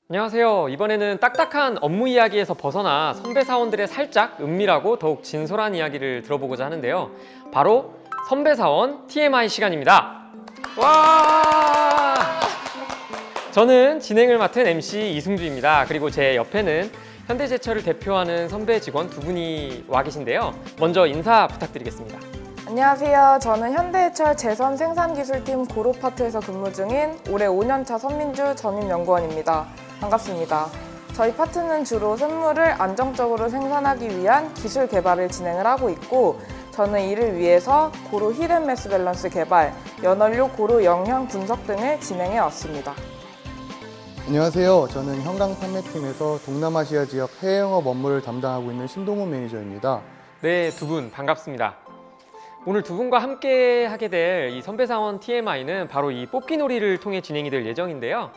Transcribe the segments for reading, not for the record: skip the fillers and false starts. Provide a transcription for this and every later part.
안녕하세요. 이번에는 딱딱한 업무 이야기에서 벗어나 선배 사원들의 살짝 은밀하고 더욱 진솔한 이야기를 들어보고자 하는데요. 바로 선배 사원 TMI 시간입니다. 와! 저는 진행을 맡은 MC 이승주입니다. 그리고 제 옆에는 현대제철을 대표하는 선배 직원 두 분이 와 계신데요. 먼저 인사 부탁드리겠습니다. 안녕하세요. 저는 현대해철 재선 생산기술팀 고로파트에서 근무 중인 올해 5년차 선민주 전임연구원입니다. 반갑습니다. 저희 파트는 주로 생물을 안정적으로 생산하기 위한 기술 개발을 진행을 하고 있고, 저는 이를 위해서 고로 힐앤매스 밸런스 개발, 연원료 고로 영향 분석 등을 진행해 왔습니다. 안녕하세요. 저는 현강 판매팀에서 동남아시아 지역 해외 영업 업무를 담당하고 있는 신동훈 매니저입니다. 네, 두 분 반갑습니다. 오늘 두 분과 함께 하게 될 이 선배사원 TMI는 바로 이 뽑기 놀이를 통해 진행이 될 예정인데요.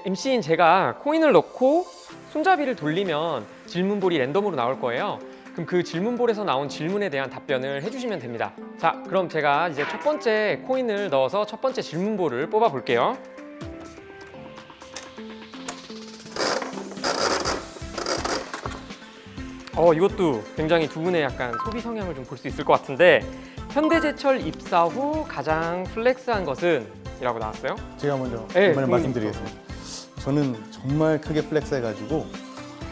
MC인 제가 코인을 넣고 손잡이를 돌리면 질문볼이 랜덤으로 나올 거예요. 그럼 그 질문볼에서 나온 질문에 대한 답변을 해주시면 됩니다. 자, 그럼 제가 이제 첫 번째 코인을 넣어서 첫 번째 질문볼을 뽑아 볼게요. 이것도 굉장히 두 분의 약간 소비 성향을 좀 볼 수 있을 것 같은데, 현대제철 입사 후 가장 플렉스한 것은? 이라고 나왔어요. 제가 먼저 네, 이번에 말씀드리겠습니다. 저는 정말 크게 플렉스 해가지고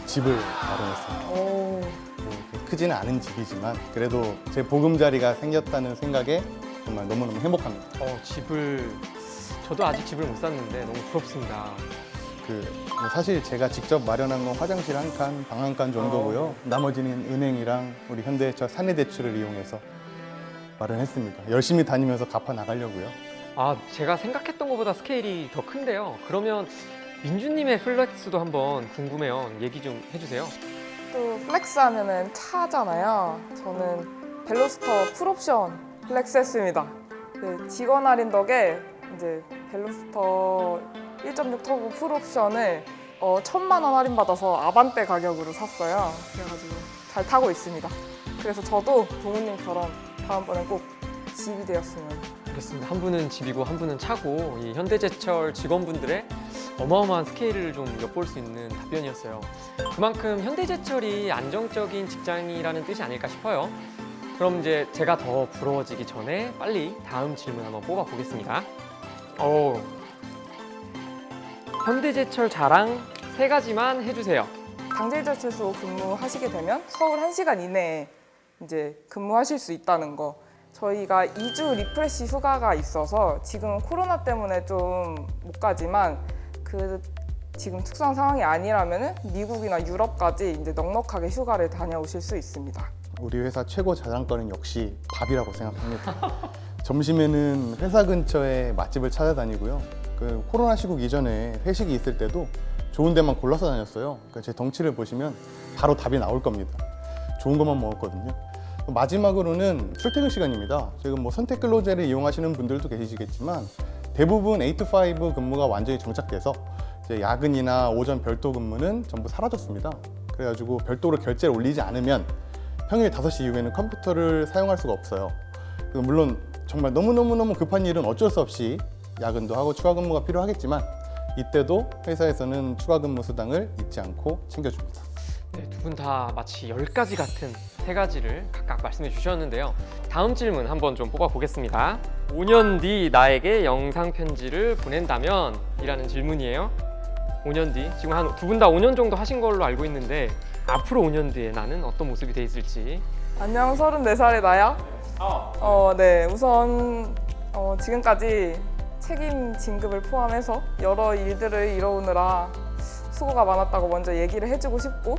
집을 마련했습니다. 오, 크지는 않은 집이지만 그래도 제 보금자리가 생겼다는 생각에 정말 너무너무 행복합니다. 저도 아직 집을 못 샀는데 너무 부럽습니다. 뭐 사실 제가 직접 마련한 건 화장실 한 칸, 방 한 칸 정도고요. 나머지는 은행이랑 우리 현대해철 사내대출을 이용해서 마련했습니다. 열심히 다니면서 갚아 나가려고요. 제가 생각했던 것보다 스케일이 더 큰데요. 그러면 민주님의 플렉스도 한번 궁금해요. 얘기 좀 해주세요. 또 플렉스 하면은 차잖아요. 저는 벨로스터 풀옵션 플렉스 했습니다. 네, 직원 할인 덕에 이제 벨로스터 1.6 터보 풀옵션을 1,000만 원 할인받아서 아반떼 가격으로 샀어요. 그래가지고 잘 타고 있습니다. 그래서 저도 동훈님처럼 다음번엔 꼭 집이 되었으면. 알겠습니다. 한 분은 집이고 한 분은 차고, 이 현대제철 직원분들의 어마어마한 스케일을 좀 엿볼 수 있는 답변이었어요. 그만큼 현대제철이 안정적인 직장이라는 뜻이 아닐까 싶어요. 그럼 이제 제가 더 부러워지기 전에 빨리 다음 질문 한번 뽑아 보겠습니다. 현대제철 자랑 3가지만 해주세요. 당질절철소 근무하시게 되면 서울 1시간 이내에 이제 근무하실 수 있다는 거. 저희가 2주 리프레시 휴가가 있어서 지금 코로나 때문에 좀 못 가지만 지금 특수한 상황이 아니라면 미국이나 유럽까지 이제 넉넉하게 휴가를 다녀오실 수 있습니다. 우리 회사 최고 자랑거리는 역시 밥이라고 생각합니다. 점심에는 회사 근처에 맛집을 찾아다니고요. 코로나 시국 이전에 회식이 있을 때도 좋은 데만 골라서 다녔어요. 그러니까 제 덩치를 보시면 바로 답이 나올 겁니다. 좋은 것만 먹었거든요. 마지막으로는 출퇴근 시간입니다. 지금 뭐 선택 근로제를 이용하시는 분들도 계시겠지만 대부분 8to5 근무가 완전히 정착돼서 이제 야근이나 오전 별도 근무는 전부 사라졌습니다. 그래가지고 별도로 결제를 올리지 않으면 평일 5시 이후에는 컴퓨터를 사용할 수가 없어요. 물론 정말 너무너무 급한 일은 어쩔 수 없이 야근도 하고 추가 근무가 필요하겠지만 이때도 회사에서는 추가 근무 수당을 잊지 않고 챙겨줍니다. 네, 두 분 다 마치 10가지 같은 3가지를 각각 말씀해 주셨는데요. 다음 질문 한번 좀 뽑아 보겠습니다. 5년 뒤 나에게 영상 편지를 보낸다면? 이라는 질문이에요. 5년 뒤, 지금 한 두 분 다 5년 정도 하신 걸로 알고 있는데 앞으로 5년 뒤에 나는 어떤 모습이 돼 있을지. 안녕, 34살의 나야. 네, 우선 지금까지 책임 진급을 포함해서 여러 일들을 이뤄오느라 수고가 많았다고 먼저 얘기를 해주고 싶고,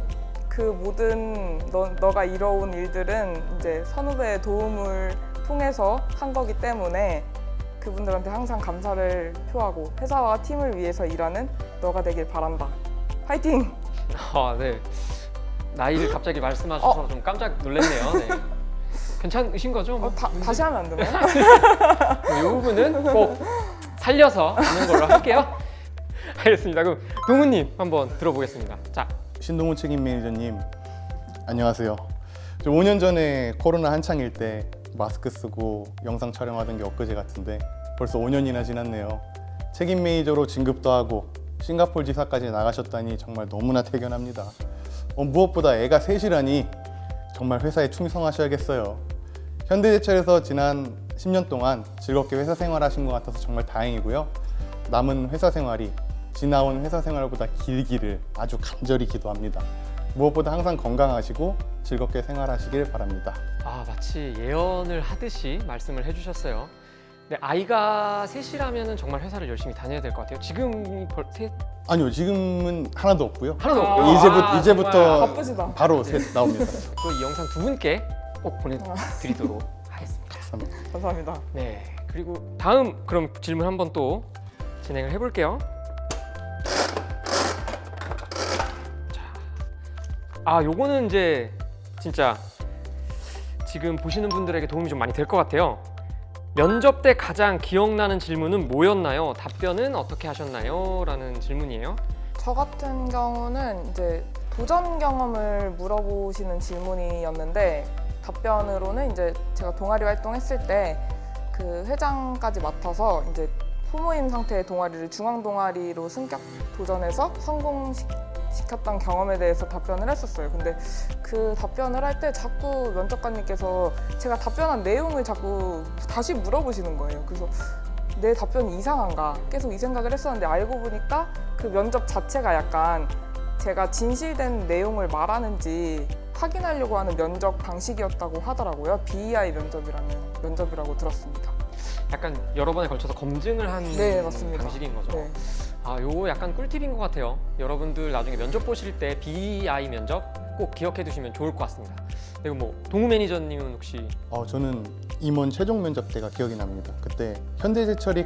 그 모든 너가 이뤄온 일들은 이제 선후배의 도움을 통해서 한 거기 때문에 그분들한테 항상 감사를 표하고 회사와 팀을 위해서 일하는 너가 되길 바란다. 화이팅! 네. 나이를 갑자기 말씀하셔서 좀 깜짝 놀랐네요. 네. 괜찮으신 거죠? 다시 하면 안 되나요? 이 부분은 꼭 살려서 하는 걸로 할게요. 알겠습니다. 그럼 동훈님 한번 들어보겠습니다. 자, 신동훈 책임 매니저님, 안녕하세요. 5년 전에 코로나 한창일 때 마스크 쓰고 영상 촬영하던 게 엊그제 같은데 벌써 5년이나 지났네요. 책임 매니저로 진급도 하고 싱가포르 지사까지 나가셨다니 정말 너무나 대견합니다. 무엇보다 애가 셋이라니 정말 회사에 충성하셔야겠어요. 현대제철에서 지난 10년 동안 즐겁게 회사 생활하신 것 같아서 정말 다행이고요. 남은 회사 생활이 지나온 회사 생활보다 길기를 아주 간절히 기도합니다. 무엇보다 항상 건강하시고 즐겁게 생활하시길 바랍니다. 아, 마치 예언을 하듯이 말씀을 해주셨어요. 근데 아이가 셋이라면 정말 회사를 열심히 다녀야 될 것 같아요. 지금 아니요, 지금은 하나도 없고요. 하나도 아, 없고요. 정말 이제부터 바쁘시다. 바로 셋 나옵니다. 또 이 영상 두 분께 꼭 보내드리도록 하겠습니다. 감사합니다. 감사합니다. 네, 그리고 다음 그럼 질문 한번 또 진행을 해볼게요. 자, 요거는 이제 진짜 지금 보시는 분들에게 도움이 좀 많이 될 것 같아요. 면접 때 가장 기억나는 질문은 뭐였나요? 답변은 어떻게 하셨나요? 라는 질문이에요. 저 같은 경우는 이제 도전 경험을 물어보시는 질문이었는데 답변으로는 이제 제가 동아리 활동했을 때 그 회장까지 맡아서 이제 후모임 상태의 동아리를 중앙 동아리로 승격 도전해서 성공시켰던 경험에 대해서 답변을 했었어요. 근데 그 답변을 할 때 자꾸 면접관님께서 제가 답변한 내용을 자꾸 다시 물어보시는 거예요. 그래서 내 답변이 이상한가 계속 이 생각을 했었는데 알고 보니까 그 면접 자체가 약간 제가 진실된 내용을 말하는지 확인하려고 하는 면접 방식이었다고 하더라고요. BEI 면접이라고 들었습니다. 약간 여러 번에 걸쳐서 검증을 한 네, 맞습니다. 방식인 거죠. 네. 요거 약간 꿀팁인 것 같아요. 여러분들 나중에 면접 보실 때 BEI 면접 꼭 기억해 두시면 좋을 것 같습니다. 그리고 뭐 동우 매니저님은 혹시 저는 임원 최종 면접 때가 기억이 납니다. 그때 현대제철이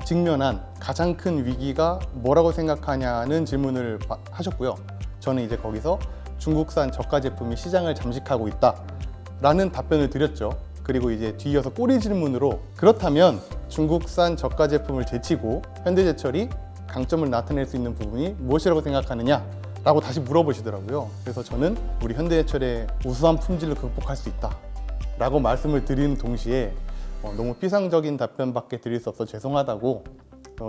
직면한 가장 큰 위기가 뭐라고 생각하냐는 질문을 하셨고요. 저는 이제 거기서 중국산 저가 제품이 시장을 잠식하고 있다라는 답변을 드렸죠. 그리고 이제 뒤이어서 꼬리 질문으로 그렇다면 중국산 저가 제품을 제치고 현대제철이 강점을 나타낼 수 있는 부분이 무엇이라고 생각하느냐? 라고 다시 물어보시더라고요. 그래서 저는 우리 현대제철의 우수한 품질을 극복할 수 있다 라고 말씀을 드리는 동시에 너무 피상적인 답변밖에 드릴 수 없어 죄송하다고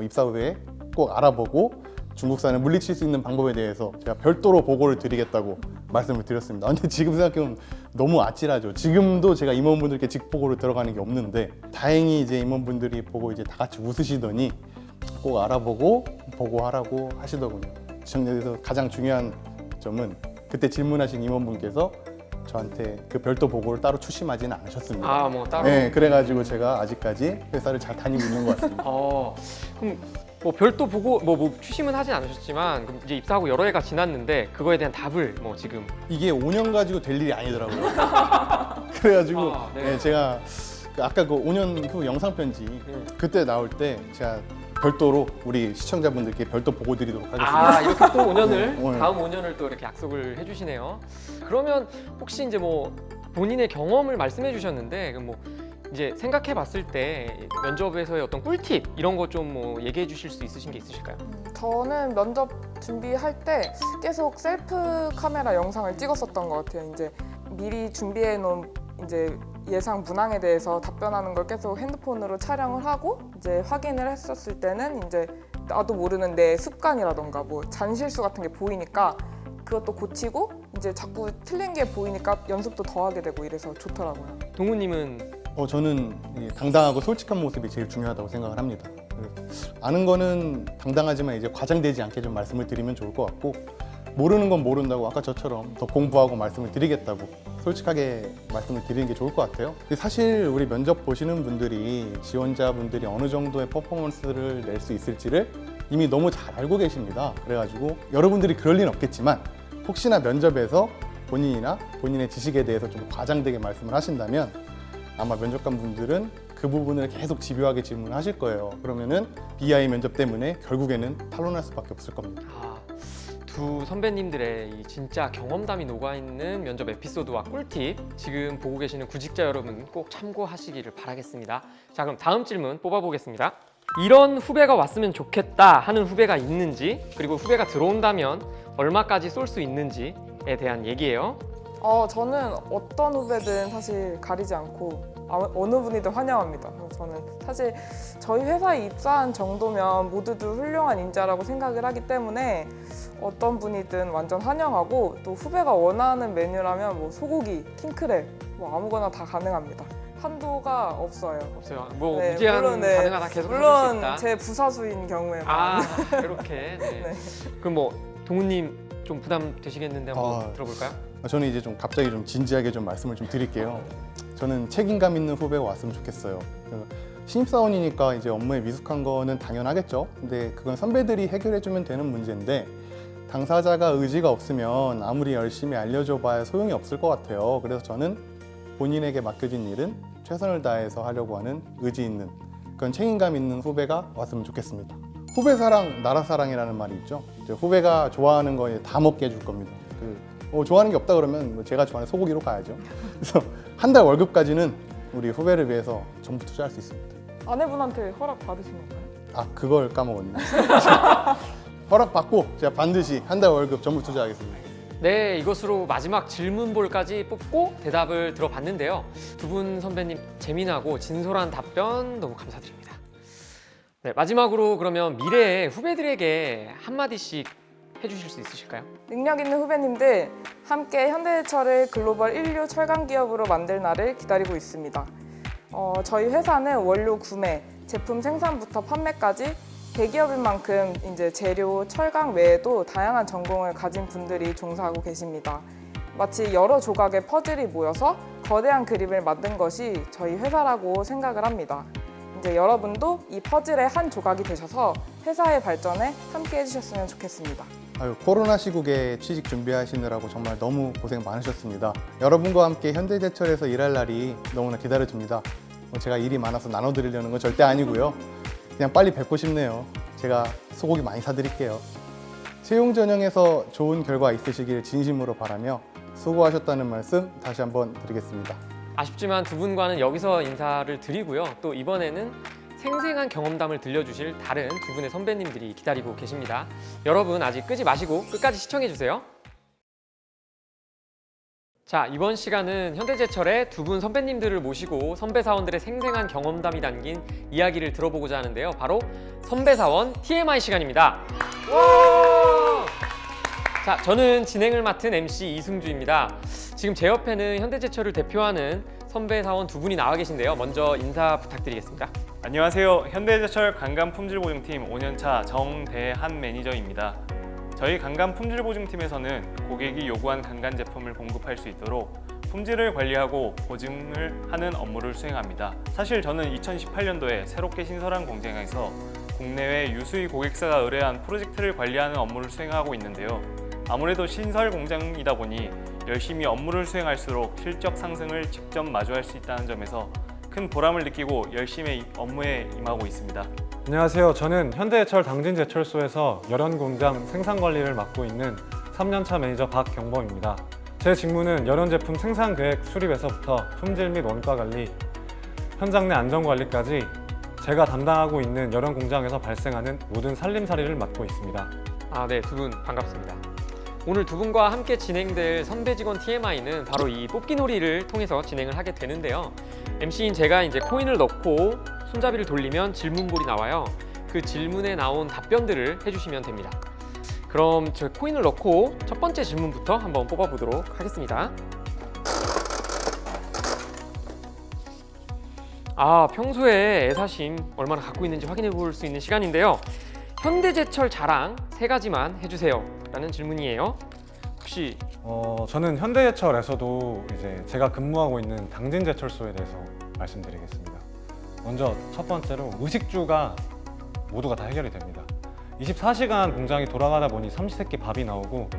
입사 후에 꼭 알아보고 중국산을 물리칠 수 있는 방법에 대해서 제가 별도로 보고를 드리겠다고 말씀을 드렸습니다. 근데 지금 생각해보면 너무 아찔하죠. 지금도 제가 임원분들께 직보고를 들어가는 게 없는데 다행히 이제 임원분들이 보고 이제 다 같이 웃으시더니 꼭 알아보고 보고하라고 하시더군요. 여기서 가장 중요한 점은 그때 질문하신 임원분께서 저한테 그 별도 보고를 따로 추심하지는 않으셨습니다. 뭐 따로 네, 그래가지고 제가 아직까지 회사를 잘 다니고 있는 것 같습니다. 그럼 뭐 별도 보고 뭐 추심은 하진 않으셨지만 그럼 이제 입사하고 여러 해가 지났는데 그거에 대한 답을 뭐 지금 이게 5년 가지고 될 일이 아니더라고요. 그래가지고 네. 네, 제가 아까 그 5년 후 영상 편지 그때 나올 때 제가 별도로 우리 시청자분들께 별도 보고 드리도록 하겠습니다. 이렇게 또 5년을 네. 다음 5년을 또 이렇게 약속을 해주시네요. 그러면 혹시 이제 뭐 본인의 경험을 말씀해 주셨는데 그럼 뭐 이제 생각해 봤을 때 면접에서의 어떤 꿀팁 이런 거 좀 뭐 얘기해 주실 수 있으신 게 있으실까요? 저는 면접 준비할 때 계속 셀프 카메라 영상을 찍었었던 것 같아요. 이제 미리 준비해 놓은 이제 예상 문항에 대해서 답변하는 걸 계속 핸드폰으로 촬영을 하고 이제 확인을 했었을 때는 이제 나도 모르는 내 습관이라던가 뭐 잔실수 같은 게 보이니까 그것도 고치고 이제 자꾸 틀린 게 보이니까 연습도 더 하게 되고 이래서 좋더라고요. 동우님은 저는 이 당당하고 솔직한 모습이 제일 중요하다고 생각을 합니다. 아는 거는 당당하지만 이제 과장되지 않게 좀 말씀을 드리면 좋을 것 같고 모르는 건 모른다고 아까 저처럼 더 공부하고 말씀을 드리겠다고 솔직하게 말씀을 드리는 게 좋을 것 같아요. 근데 사실 우리 면접 보시는 분들이 지원자분들이 어느 정도의 퍼포먼스를 낼 수 있을지를 이미 너무 잘 알고 계십니다. 그래가지고 여러분들이 그럴 리는 없겠지만 혹시나 면접에서 본인이나 본인의 지식에 대해서 좀 과장되게 말씀을 하신다면 아마 면접관 분들은 그 부분을 계속 집요하게 질문하실 거예요. 그러면은 BI 면접 때문에 결국에는 탄론할 수밖에 없을 겁니다. 두 선배님들의 이 진짜 경험담이 녹아있는 면접 에피소드와 꿀팁 지금 보고 계시는 구직자 여러분 꼭 참고하시기를 바라겠습니다. 자, 그럼 다음 질문 뽑아보겠습니다. 이런 후배가 왔으면 좋겠다 하는 후배가 있는지 그리고 후배가 들어온다면 얼마까지 쏠 수 있는지에 대한 얘기예요. 저는 어떤 후배든 사실 가리지 않고 어느 분이든 환영합니다. 그래서 저는 사실 저희 회사에 입사한 정도면 모두들 훌륭한 인재라고 생각을 하기 때문에 어떤 분이든 완전 환영하고, 또 후배가 원하는 메뉴라면 뭐 소고기, 킹크랩 뭐 아무거나 다 가능합니다. 한도가 없어요. 없어요. 뭐 네, 무제한 물론, 네. 가능하다 계속 하실 수 물론 있다. 제 부사수인 경우에만. 아 이렇게. 네. 네. 그럼 뭐 동훈님 좀 부담 되시겠는데 한번 들어볼까요? 저는 이제 좀 갑자기 좀 진지하게 좀 말씀을 좀 드릴게요. 저는 책임감 있는 후배가 왔으면 좋겠어요. 신입사원이니까 이제 업무에 미숙한 거는 당연하겠죠. 근데 그건 선배들이 해결해주면 되는 문제인데 당사자가 의지가 없으면 아무리 열심히 알려줘봐야 소용이 없을 것 같아요. 그래서 저는 본인에게 맡겨진 일은 최선을 다해서 하려고 하는 의지 있는 그런 책임감 있는 후배가 왔으면 좋겠습니다. 후배 사랑, 나라 사랑이라는 말이 있죠. 이제 후배가 좋아하는 거 다 먹게 해줄 겁니다. 좋아하는 게 없다 그러면 뭐 제가 좋아하는 소고기로 가야죠. 그래서 한 달 월급까지는 우리 후배를 위해서 전부 투자할 수 있습니다. 아내분한테 허락 받으신 건가요? 아, 그걸 까먹었네. 허락 받고 제가 반드시 한 달 월급 전부 투자하겠습니다. 네, 이것으로 마지막 질문볼까지 뽑고 대답을 들어봤는데요. 두 분 선배님 재미나고 진솔한 답변 너무 감사드립니다. 네, 마지막으로 그러면 미래의 후배들에게 한마디씩 해주실 수 있으실까요? 능력 있는 후배님들, 함께 현대제철을 글로벌 1류 철강 기업으로 만들 날을 기다리고 있습니다. 저희 회사는 원료 구매, 제품 생산부터 판매까지 대기업인 만큼 이제 재료, 철강 외에도 다양한 전공을 가진 분들이 종사하고 계십니다. 마치 여러 조각의 퍼즐이 모여서 거대한 그림을 만든 것이 저희 회사라고 생각을 합니다. 이제 여러분도 이 퍼즐의 한 조각이 되셔서 회사의 발전에 함께 해주셨으면 좋겠습니다. 코로나 시국에 취직 준비하시느라고 정말 너무 고생 많으셨습니다. 여러분과 함께 현대제철에서 일할 날이 너무나 기다려집니다. 제가 일이 많아서 나눠드리려는 건 절대 아니고요. 그냥 빨리 뵙고 싶네요. 제가 소고기 많이 사드릴게요. 채용 전형에서 좋은 결과 있으시길 진심으로 바라며 수고하셨다는 말씀 다시 한번 드리겠습니다. 아쉽지만 두 분과는 여기서 인사를 드리고요. 또 이번에는 생생한 경험담을 들려주실 다른 두 분의 선배님들이 기다리고 계십니다. 여러분 아직 끄지 마시고 끝까지 시청해주세요. 자, 이번 시간은 현대제철의 두 분 선배님들을 모시고 선배사원들의 생생한 경험담이 담긴 이야기를 들어보고자 하는데요. 바로 선배사원 TMI 시간입니다. 와! 자, 저는 진행을 맡은 MC 이승주입니다. 지금 제 옆에는 현대제철을 대표하는 선배사원 두 분이 나와 계신데요. 먼저 인사 부탁드리겠습니다. 안녕하세요. 현대제철 강간품질보증팀 5년차 정대한 매니저입니다. 저희 강간품질보증팀에서는 고객이 요구한 강간 제품을 공급할 수 있도록 품질을 관리하고 보증을 하는 업무를 수행합니다. 사실 저는 2018년도에 새롭게 신설한 공장에서 국내외 유수의 고객사가 의뢰한 프로젝트를 관리하는 업무를 수행하고 있는데요. 아무래도 신설 공장이다 보니 열심히 업무를 수행할수록 실적 상승을 직접 마주할 수 있다는 점에서 큰 보람을 느끼고 열심히 업무에 임하고 있습니다. 안녕하세요. 저는 현대제철 당진제철소에서 열연 공장 생산 관리를 맡고 있는 3년차 매니저 박경범입니다. 제 직무는 열연 제품 생산 계획 수립에서부터 품질 및 원가 관리, 현장 내 안전 관리까지 제가 담당하고 있는 열연 공장에서 발생하는 모든 살림살이를 맡고 있습니다. 네, 두 분 반갑습니다. 오늘 두 분과 함께 진행될 선배 직원 TMI는 바로 이 뽑기 놀이를 통해서 진행을 하게 되는데요. MC인 제가 이제 코인을 넣고 손잡이를 돌리면 질문볼이 나와요. 그 질문에 나온 답변들을 해주시면 됩니다. 그럼 저 코인을 넣고 첫 번째 질문부터 한번 뽑아보도록 하겠습니다. 평소에 애사심 얼마나 갖고 있는지 확인해 볼 수 있는 시간인데요. 현대제철 자랑 3가지만 해주세요 라는 질문이에요. 혹시 저는 현대제철에서도 이제 제가 근무하고 있는 당진제철소에 대해서 말씀드리겠습니다. 먼저 첫 번째로 의식주가 모두가 다 해결이 됩니다. 24시간 공장이 돌아가다 보니 삼시세끼 밥이 나오고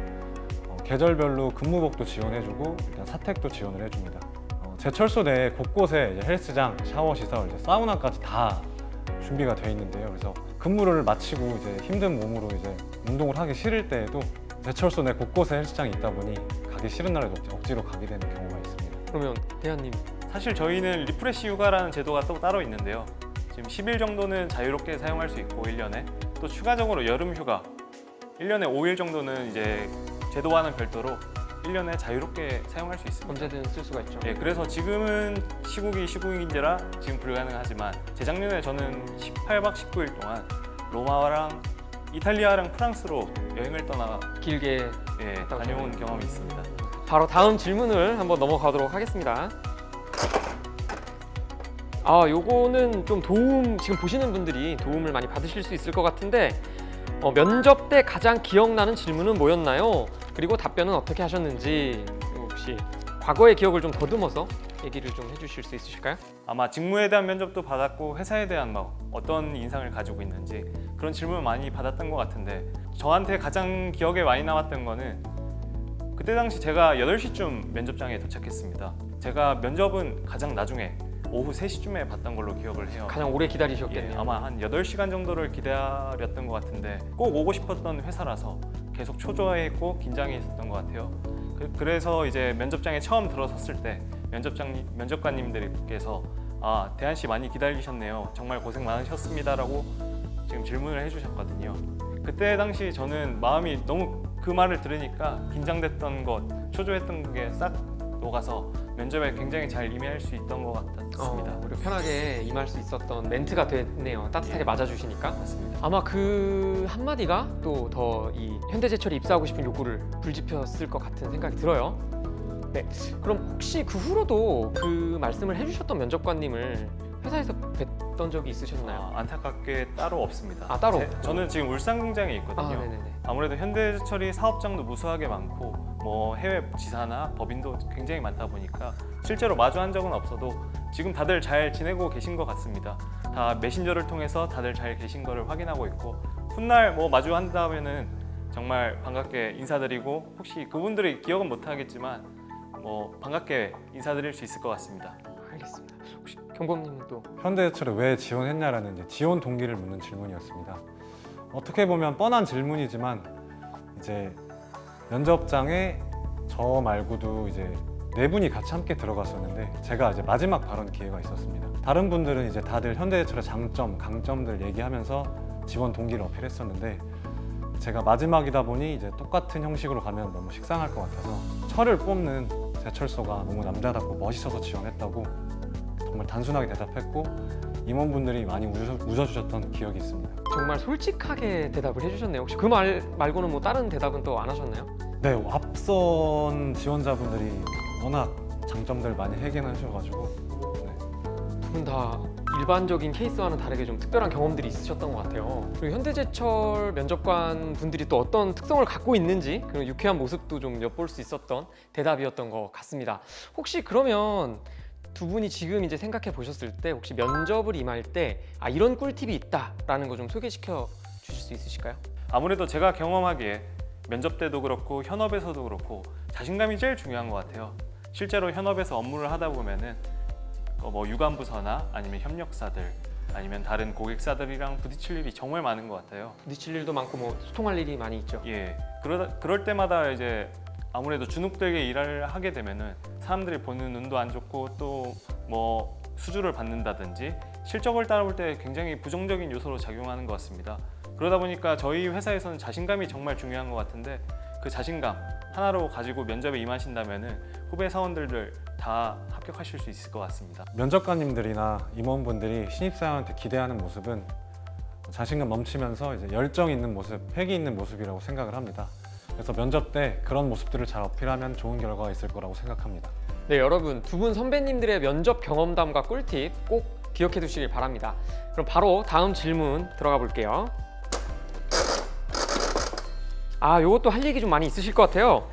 계절별로 근무복도 지원해주고 일단 사택도 지원을 해줍니다. 제철소 내에 곳곳에 이제 헬스장, 샤워 시설, 이제 사우나까지 다 준비가 되어 있는데요. 그래서 근무를 마치고 이제 힘든 몸으로 이제 운동을 하기 싫을 때에도 제철소 내 곳곳에 헬스장이 있다 보니 가기 싫은 날에도 억지로 가게 되는 경우가 있습니다. 그러면 대한님. 사실 저희는 리프레시 휴가라는 제도가 또 따로 있는데요. 지금 10일 정도는 자유롭게 사용할 수 있고 1년에 또 추가적으로 여름 휴가 1년에 5일 정도는 이제 제도와는 별도로 1년에 자유롭게 사용할 수 있습니다. 언제든 쓸 수가 있죠. 예, 그래서 지금은 시국인지라 지금 불가능하지만 재작년에 저는 18박 19일 동안 로마랑 이탈리아랑 프랑스로 여행을 떠나 길게 다녀온 경험이 있습니다. 바로 다음 질문을 한번 넘어가도록 하겠습니다. 요거는 좀 지금 보시는 분들이 도움을 많이 받으실 수 있을 것 같은데 면접 때 가장 기억나는 질문은 뭐였나요? 그리고 답변은 어떻게 하셨는지 혹시 과거의 기억을 좀 더듬어서 얘기를 좀 해주실 수 있으실까요? 아마 직무에 대한 면접도 받았고 회사에 대한 어떤 인상을 가지고 있는지 그런 질문을 많이 받았던 것 같은데 저한테 가장 기억에 많이 남았던 거는 그때 당시 제가 8시쯤 면접장에 도착했습니다. 제가 면접은 가장 나중에 오후 3시쯤에 봤던 걸로 기억을 해요. 가장 오래 기다리셨겠네요. 아마 한 8시간 정도를 기다렸던 것 같은데 꼭 오고 싶었던 회사라서 계속 초조해했고 긴장이 있었던 것 같아요. 그래서 이제 면접장에 처음 들어섰을 때 면접관님들께서 대한 씨 많이 기다리셨네요. 정말 고생 많으셨습니다라고 지금 질문을 해주셨거든요. 그때 당시 저는 마음이 너무 그 말을 들으니까 긴장됐던 것, 초조했던 게 싹 녹아서 면접에 굉장히 잘 임할 수 있던 것 같았습니다. 그리고 편하게 임할 수 있었던 멘트가 됐네요. 따뜻하게 맞아주시니까. 맞습니다. 아마 그 한마디가 또 더 이 현대제철에 입사하고 싶은 욕구를 불지폈을 것 같은 생각이 들어요. 네, 그럼 혹시 그 후로도 그 말씀을 해주셨던 면접관님을 회사에서 뵀던 적이 있으셨나요? 안타깝게 따로 없습니다. 따로? 저는 지금 울산 공장에 있거든요. 네네네. 아무래도 현대제철이 사업장도 무수하게 많고 해외 지사나 법인도 굉장히 많다 보니까 실제로 마주한 적은 없어도 지금 다들 잘 지내고 계신 것 같습니다. 다 메신저를 통해서 다들 잘 계신 거를 확인하고 있고 훗날 마주한다면은 정말 반갑게 인사드리고 혹시 그분들이 기억은 못하겠지만 반갑게 인사드릴 수 있을 것 같습니다. 알겠습니다. 혹시 경범님은 또 현대제철에 왜 지원했냐라는 이제 지원 동기를 묻는 질문이었습니다. 어떻게 보면 뻔한 질문이지만 이제 면접장에 저 말고도 이제 4분이 같이 함께 들어갔었는데 제가 이제 마지막 발언 기회가 있었습니다. 다른 분들은 이제 다들 현대제철의 장점, 강점들 얘기하면서 지원 동기를 어필했었는데 제가 마지막이다 보니 이제 똑같은 형식으로 가면 너무 식상할 것 같아서 철을 뽑는 제철소가 너무 남자답고 멋있어서 지원했다고 정말 단순하게 대답했고 임원분들이 많이 웃어주셨던 기억이 있습니다. 정말 솔직하게 대답을 해주셨네요. 혹시 그 말 말고는 뭐 다른 대답은 또 안 하셨나요? 네, 앞선 지원자분들이 워낙 장점들 많이 해결하셔가지고 두 분 다 일반적인 케이스와는 다르게 좀 특별한 경험들이 있으셨던 것 같아요. 그리고 현대제철 면접관 분들이 또 어떤 특성을 갖고 있는지 그런 유쾌한 모습도 좀 엿볼 수 있었던 대답이었던 것 같습니다. 혹시 그러면 두 분이 지금 이제 생각해 보셨을 때 혹시 면접을 임할 때 이런 꿀팁이 있다라는 거 좀 소개시켜 주실 수 있으실까요? 아무래도 제가 경험하기에 면접 때도 그렇고 현업에서도 그렇고 자신감이 제일 중요한 것 같아요. 실제로 현업에서 업무를 하다 보면은 유관부서나 아니면 협력사들 아니면 다른 고객사들이랑 부딪힐 일이 정말 많은 것 같아요. 부딪힐 일도 많고 뭐 소통할 일이 많이 있죠. 그럴 때마다 이제 아무래도 주눅들게 일을 하게 되면은 사람들이 보는 눈도 안 좋고 또 수주를 받는다든지 실적을 따라올 때 굉장히 부정적인 요소로 작용하는 것 같습니다. 그러다 보니까 저희 회사에서는 자신감이 정말 중요한 것 같은데 그 자신감 하나로 가지고 면접에 임하신다면은 후배 사원들을 다 합격하실 수 있을 것 같습니다. 면접관님들이나 임원분들이 신입사원한테 기대하는 모습은 자신감 넘치면서 이제 열정 있는 모습, 패기 있는 모습이라고 생각을 합니다. 그래서 면접 때 그런 모습들을 잘 어필하면 좋은 결과가 있을 거라고 생각합니다. 네, 여러분 두 분 선배님들의 면접 경험담과 꿀팁 꼭 기억해 두시길 바랍니다. 그럼 바로 다음 질문 들어가 볼게요. 요것도 할 얘기 좀 많이 있으실 것 같아요.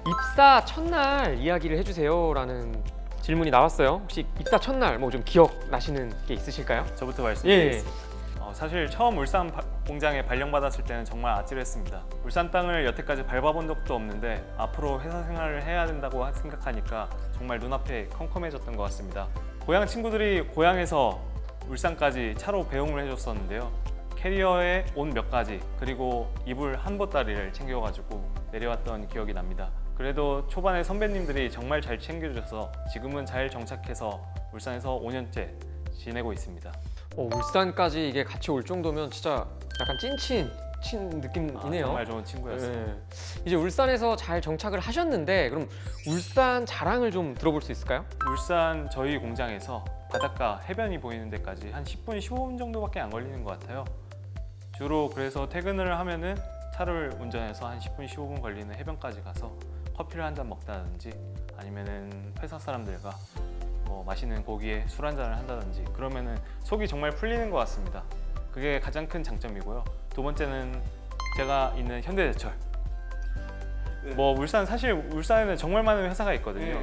입사 첫날 이야기를 해주세요 라는 질문이 나왔어요. 혹시 입사 첫날 뭐 좀 기억나시는 게 있으실까요? 저부터 말씀드리겠습니다. 사실 처음 울산 공장에 발령받았을 때는 정말 아찔했습니다. 울산 땅을 여태까지 밟아본 적도 없는데 앞으로 회사 생활을 해야 된다고 생각하니까 정말 눈앞에 컴컴해졌던 것 같습니다. 고향 친구들이 고향에서 울산까지 차로 배웅을 해줬었는데요. 캐리어에 옷 몇 가지 그리고 이불 한 보따리를 챙겨가지고 내려왔던 기억이 납니다. 그래도 초반에 선배님들이 정말 잘 챙겨주셔서 지금은 잘 정착해서 울산에서 5년째 지내고 있습니다. 울산까지 이게 같이 올 정도면 진짜 약간 찐친 친 느낌이네요. 정말 좋은 친구였습니다. 네. 이제 울산에서 잘 정착을 하셨는데 그럼 울산 자랑을 좀 들어볼 수 있을까요? 울산 저희 공장에서 바닷가 해변이 보이는 데까지 한 10분, 15분 정도밖에 안 걸리는 것 같아요. 주로 그래서 퇴근을 하면은 차를 운전해서 한 10분, 15분 걸리는 해변까지 가서 커피를 한 잔 먹다든지 아니면은 회사 사람들과 뭐 맛있는 고기에 술 한 잔을 한다든지 그러면은 속이 정말 풀리는 것 같습니다. 그게 가장 큰 장점이고요. 두 번째는 제가 있는 현대제철. 뭐 사실 울산에는 정말 많은 회사가 있거든요.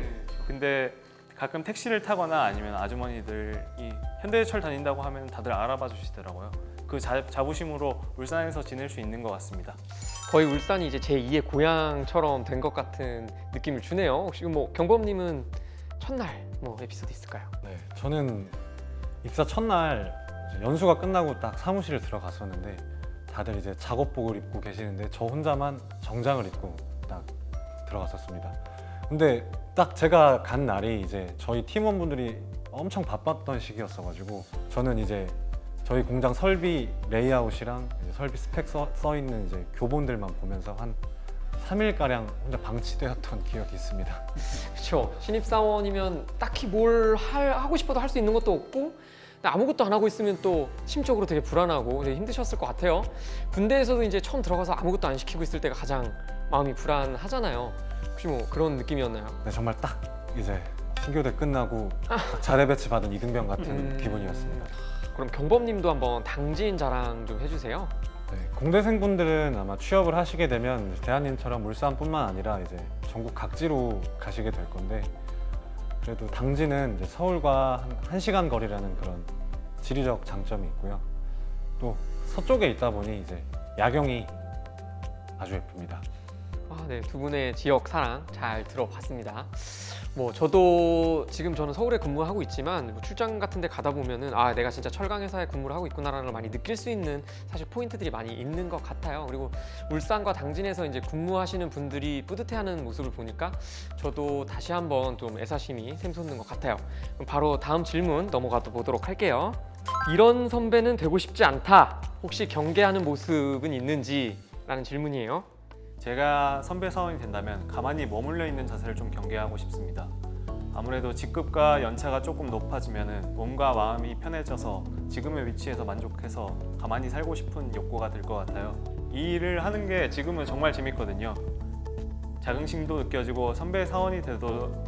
근데 가끔 택시를 타거나 아니면 아주머니들이 현대제철 다닌다고 하면 다들 알아봐 주시더라고요. 그 자부심으로 울산에서 지낼 수 있는 것 같습니다. 거의 울산이 이제 제2의 고향처럼 된 것 같은 느낌을 주네요. 혹시 뭐 경범님은 첫날 뭐 에피소드 있을까요? 네, 저는 입사 첫날 이제 연수가 끝나고 딱 사무실에 들어갔었는데 다들 이제 작업복을 입고 계시는데 저 혼자만 정장을 입고 딱 들어갔었습니다. 근데 딱 제가 간 날이 이제 저희 팀원분들이 엄청 바빴던 시기였어가지고 저는 이제 저희 공장 설비 레이아웃이랑 이제 설비 스펙 써 있는 이제 교본들만 보면서 한 3일가량 혼자 방치되었던 기억이 있습니다. 그렇죠. 신입사원이면 딱히 뭘 하고 싶어도 할 수 있는 것도 없고 아무것도 안 하고 있으면 또 심적으로 되게 불안하고 되게 힘드셨을 것 같아요. 군대에서도 이제 처음 들어가서 아무것도 안 시키고 있을 때가 가장 마음이 불안하잖아요. 혹시 뭐 그런 느낌이었나요? 네, 정말 딱 이제 신교대 끝나고 딱 자대 배치 받은 이등병 같은 기분이었습니다. 그럼 경범님도 한번 당진 자랑 좀 해주세요. 네, 공대생분들은 아마 취업을 하시게 되면 대한님처럼 울산뿐만 아니라 이제 전국 각지로 가시게 될 건데 그래도 당진은 이제 서울과 한 1시간 거리라는 그런 지리적 장점이 있고요. 또 서쪽에 있다 보니 이제 야경이 아주 예쁩니다. 네, 두 분의 지역 사랑 잘 들어봤습니다. 뭐 저도 지금 저는 서울에 근무하고 있지만 뭐 출장 같은 데 가다 보면은 내가 진짜 철강 회사에 근무를 하고 있구나라는 걸 많이 느낄 수 있는 사실 포인트들이 많이 있는 것 같아요. 그리고 울산과 당진에서 이제 근무하시는 분들이 뿌듯해하는 모습을 보니까 저도 다시 한번 좀 애사심이 샘솟는 것 같아요. 그럼 바로 다음 질문 넘어가 보도록 할게요. 이런 선배는 되고 싶지 않다. 혹시 경계하는 모습은 있는지? 라는 질문이에요. 제가 선배 사원이 된다면 가만히 머물러 있는 자세를 좀 경계하고 싶습니다. 아무래도 직급과 연차가 조금 높아지면 몸과 마음이 편해져서 지금의 위치에서 만족해서 가만히 살고 싶은 욕구가 들 것 같아요. 이 일을 하는 게 지금은 정말 재밌거든요. 자긍심도 느껴지고 선배 사원이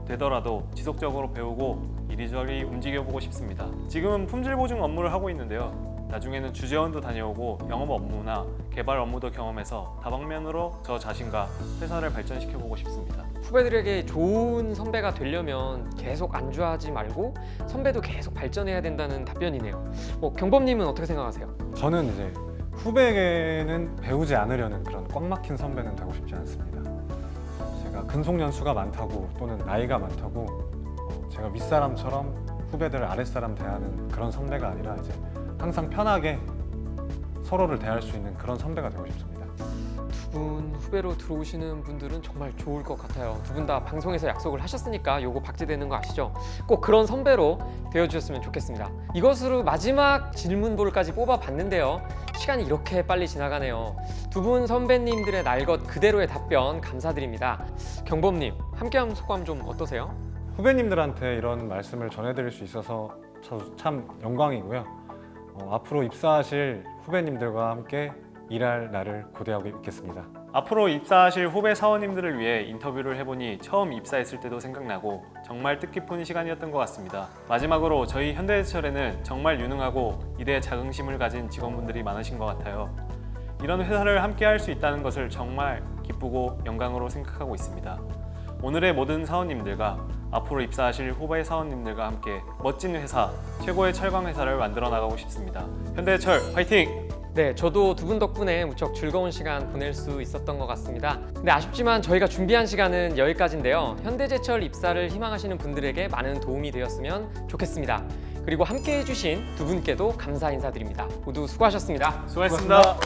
되더라도 지속적으로 배우고 이리저리 움직여보고 싶습니다. 지금은 품질 보증 업무를 하고 있는데요. 나중에는 주재원도 다녀오고 영업 업무나 개발 업무도 경험해서 다방면으로 저 자신과 회사를 발전시켜보고 싶습니다. 후배들에게 좋은 선배가 되려면 계속 안주하지 말고 선배도 계속 발전해야 된다는 답변이네요. 경범님은 어떻게 생각하세요? 저는 이제 후배에게는 배우지 않으려는 그런 꽉 막힌 선배는 되고 싶지 않습니다. 제가 근속 연수가 많다고 또는 나이가 많다고 제가 윗사람처럼 후배들을 아랫사람 대하는 그런 선배가 아니라 이제 항상 편하게 서로를 대할 수 있는 그런 선배가 되고 싶습니다. 두 분 후배로 들어오시는 분들은 정말 좋을 것 같아요. 두 분 다 방송에서 약속을 하셨으니까 요거 박제되는 거 아시죠? 꼭 그런 선배로 되어주셨으면 좋겠습니다. 이것으로 마지막 질문볼까지 뽑아봤는데요. 시간이 이렇게 빨리 지나가네요. 두 분 선배님들의 날 것 그대로의 답변 감사드립니다. 경범님, 함께한 소감 좀 어떠세요? 후배님들한테 이런 말씀을 전해드릴 수 있어서 저도 참 영광이고요. 앞으로 입사하실 후배님들과 함께 일할 날을 고대하고 있겠습니다. 앞으로 입사하실 후배 사원님들을 위해 인터뷰를 해보니 처음 입사했을 때도 생각나고 정말 뜻깊은 시간이었던 것 같습니다. 마지막으로 저희 현대제철에는 정말 유능하고 일에 자긍심을 가진 직원분들이 많으신 것 같아요. 이런 회사를 함께 할 수 있다는 것을 정말 기쁘고 영광으로 생각하고 있습니다. 오늘의 모든 사원님들과 앞으로 입사하실 후배 사원님들과 함께 멋진 회사, 최고의 철강 회사를 만들어 나가고 싶습니다. 현대제철 화이팅! 네, 저도 두 분 덕분에 무척 즐거운 시간 보낼 수 있었던 것 같습니다. 근데 아쉽지만 저희가 준비한 시간은 여기까지인데요. 현대제철 입사를 희망하시는 분들에게 많은 도움이 되었으면 좋겠습니다. 그리고 함께 해주신 두 분께도 감사 인사드립니다. 모두 수고하셨습니다. 수고하셨습니다.